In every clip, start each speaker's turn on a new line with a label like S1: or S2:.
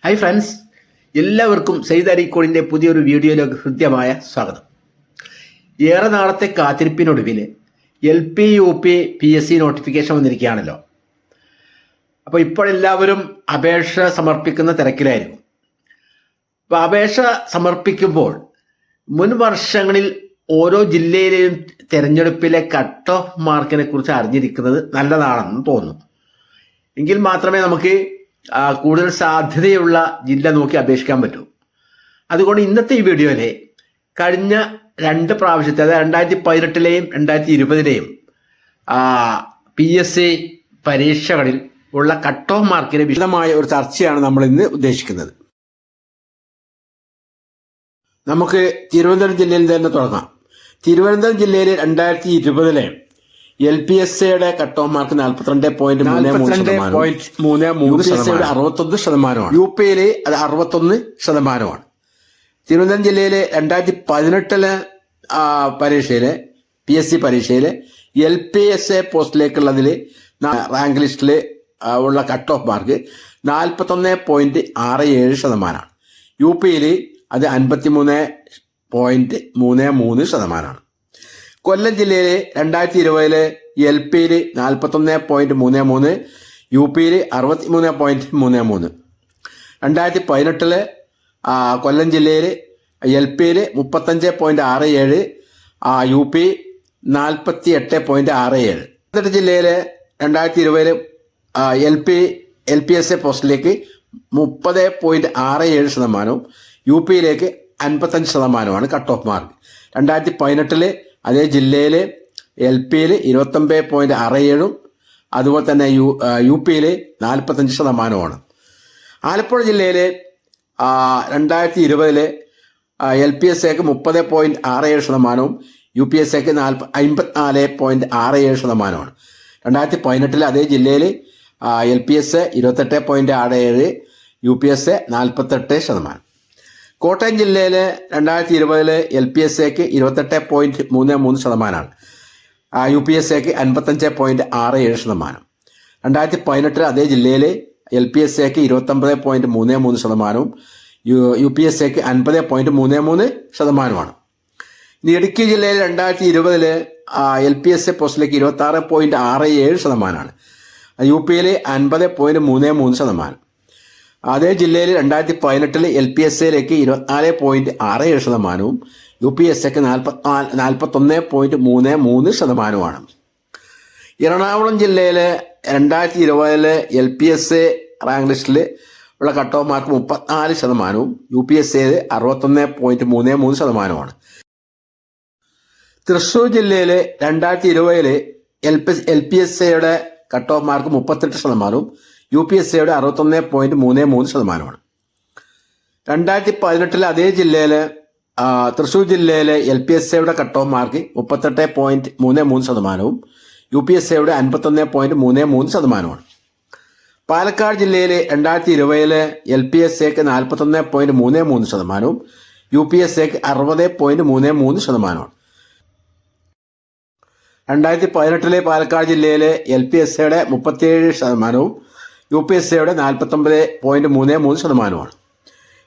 S1: Hi friends, എല്ലാവർക്കും സെയ്ദ് അരീക്കോടിൻ്റെ പുതിയൊരു വീഡിയോയിലേക്ക് ഹൃദ്യമായ സ്വാഗതം. ഏറെ നാളത്തെ കാത്തിരിപ്പിനൊടുവിൽ LP UP PSC നോട്ടിഫിക്കേഷൻ വന്നിരിക്കുകയാണല്ലോ. അപ്പോൾ ഇപ്പോഴെല്ലാവരും അപേക്ഷ സമർപ്പിക്കുന്ന തിരക്കിലായിരിക്കും. അപ്പോൾ അപേക്ഷ സമർപ്പിക്കുമ്പോൾ മുൻ വർഷങ്ങളിൽ ഓരോ ജില്ലയിലെയും തിരഞ്ഞെടുപ്പിലെ കട്ട് ഓഫ് മാർക്കിനെ കുറിച്ച് അറിഞ്ഞിരിക്കുന്നത് നല്ലതാണെന്ന് തോന്നുന്നു. എങ്കിൽ മാത്രമേ നമുക്ക് കൂടുതൽ സാധ്യതയുള്ള ജില്ല നോക്കി അപേക്ഷിക്കാൻ പറ്റൂ. അതുകൊണ്ട് ഇന്നത്തെ ഈ വീഡിയോയിൽ കഴിഞ്ഞ രണ്ട് പ്രാവശ്യത്തെ, അതായത് 2018-ലെയും 2020-ലെയും PSC പരീക്ഷകളിൽ ഉള്ള കട്ട് ഓഫ് മാർക്കിന് വിശദമായ ഒരു ചർച്ചയാണ് നമ്മൾ ഇന്ന് ഉദ്ദേശിക്കുന്നത്. നമുക്ക് തിരുവനന്തപുരം ജില്ലയിൽ തന്നെ തുടങ്ങാം. തിരുവനന്തപുരം ജില്ലയിൽ 2020-ലെ LPSCയുടെ കട്ട് ഓഫ് മാർക്ക് 42.33%, 61%. UPയിൽ അത് 61%. തിരുവനന്തപുരം ജില്ലയിലെ 2018-ലെ പരീക്ഷയിലെ PSC പരീക്ഷയിലെ LPSA പോസ്റ്റിലേക്കുള്ളതിൽ റാങ്ക് ലിസ്റ്റിൽ ഉള്ള കട്ട് ഓഫ് മാർക്ക് 41.67%. UPയിൽ അത് 53.33%. കൊല്ലം ജില്ലയിലെ 2020-ലെ LPയിൽ 41.33, UPയിൽ 63.33. 2018-ലെ കൊല്ലം ജില്ലയിൽ LPയിൽ 35.67, UP 48.67. പത്തനംതിട്ട ജില്ലയിലെ 2020-ലെ LPSA പോസ്റ്റിലേക്ക് 30.67%, UPയിലേക്ക് 55% കട്ട് ഓഫ് മാർക്ക്. 2018-ലെ അതേ ജില്ലയിൽ LPയിൽ 29.67, അതുപോലെ തന്നെ UPയിൽ 45%. ആലപ്പുഴ ജില്ലയിൽ 2020-ലെ LPSAക്ക് 30.67%, UPSAക്ക് 54.67%. 2018-ലെ അതേ ജില്ലയിൽ LPSA 28.67, UPSA 48%. കോട്ടയം ജില്ലയിൽ 2020-ലെ LPSAക്ക് 28.33%, UPSAക്ക് 55.67%. 2018-ലെ അതേ ജില്ലയിൽ LPSAക്ക് 29.33%, UPSAക്ക് 50.33%. ഇനി ഇടുക്കി ജില്ലയിൽ 2020-ലെ LPSA പോസ്റ്റിലേക്ക് 26.67%, UPയിൽ 50.33%. അതേ ജില്ലയിൽ 2018-ലെ LPSAയിലേക്ക് 24.67%, UPSAക്ക് 41.33%. എറണാകുളം ജില്ലയിലെ 2020-ലെ LPSA റാങ്ക് ലിസ്റ്റിൽ ഉള്ള cut off mark 34%, UPSA 61.33%. Thrissur ജില്ലയിലെ 2020-ലെ LPSAയുടെ കട്ട് ഓഫ് മാർക്ക് 38%, UPSAയുടെ 61.33%. 2018-ലെ അതേ ജില്ലയിലെ തൃശ്ശൂർ ജില്ലയിലെ LPSAയുടെ കട്ട് ഓഫ് മാർക്ക് 38.33%, UPSAയുടെ 51.33%. പാലക്കാട് ജില്ലയിലെ 2020-ലെ LPSAക്ക് 41.33%, UPSAക്ക് 60.33%. 2018-ലെ പാലക്കാട് ജില്ലയിലെ LPSAയുടെ 37%, UPSAയുടെ 49.33%.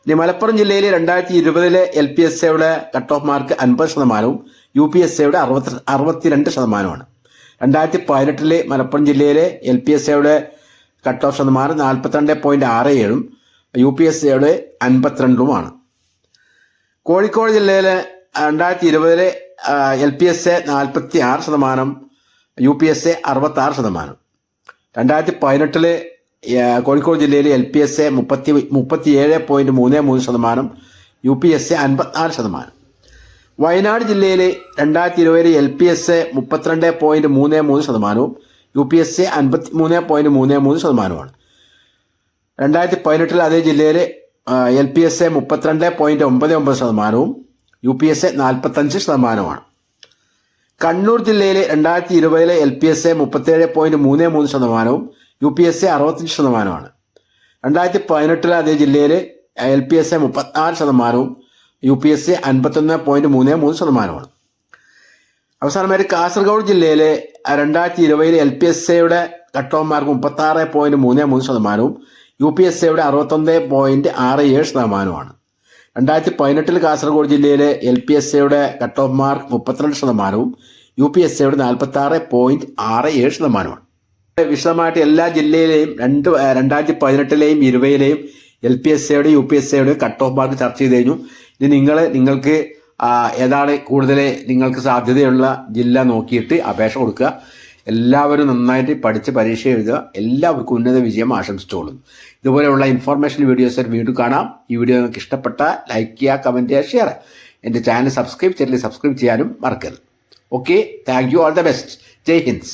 S1: ഇനി മലപ്പുറം ജില്ലയിലെ 2020-ലെ LPSAയുടെ കട്ട് ഓഫ് മാർക്ക് 50%, UPSAയുടെ 62%. 2018-ലെ മലപ്പുറം ജില്ലയിലെ LPSAയുടെ കട്ട് ഓഫ് ശതമാനം 42.67, UPSAയുടെ 52%. കോഴിക്കോട് ജില്ലയിലെ 2020-ലെ LPSA 46%, UPSA 66%. 2018-ലെ കോഴിക്കോട് ജില്ലയിലെ LPSA 37.33%, UPSA 56%. വയനാട് ജില്ലയിലെ 2020-ലെ LPSA 32.33%, UPSA 53.33%. 2018-ലെ അതേ ജില്ലയിലെ LPSA 32.99%, UPSA 45%. കണ്ണൂർ ജില്ലയിലെ 2020-ലെ LPSA 37.33%, UPSA 65%. 2018-ലെ അതേ ജില്ലയിലെ LPSA 36%, UPSA 51.33%. അവസാനമായിട്ട് കാസർഗോഡ് ജില്ലയിലെ 2020-ലെ LPSAയുടെ കട്ട് ഓഫ് മാർക്ക് 36.33%, UPSCയുടെ 61.67%. 2018 കാസർഗോഡ് ജില്ലയിലെ LPSCയുടെ കട്ട് ഓഫ് മാർക്ക് 32%, UPSCയുടെ 46.67%. വിശദമായിട്ട് എല്ലാ ജില്ലയിലെയും 2018ലെയും 20ലെയും LPSCയുടെ UPSCയുടെ കട്ട് ഓഫ് മാർക്ക് ചർച്ച ചെയ്ത് കഴിഞ്ഞു. ഇനി നിങ്ങൾക്ക് ഏതാണ് കൂടുതൽ നിങ്ങൾക്ക് സാധ്യതയുള്ള ജില്ല നോക്കിയിട്ട് അപേക്ഷ കൊടുക്കുക. എല്ലാവരും നന്നായിട്ട് പഠിച്ച് പരീക്ഷ എഴുതുക. എല്ലാവർക്കും ഉന്നത വിജയം ആശംസിച്ചോളും. ഇതുപോലെയുള്ള ഇൻഫോർമേഷൻ വീഡിയോസ് വീണ്ടും കാണാം. ഈ വീഡിയോ നിങ്ങൾക്ക് ഇഷ്ടപ്പെട്ടാൽ ലൈക്ക് ചെയ്യുക, കമൻറ്റ് ചെയ്യുക, ഷെയർ. എൻ്റെ ചാനൽ സബ്സ്ക്രൈബ് ചെയ്യാനും മറക്കരുത്. Okay, thank you, all the best. Jai Hind.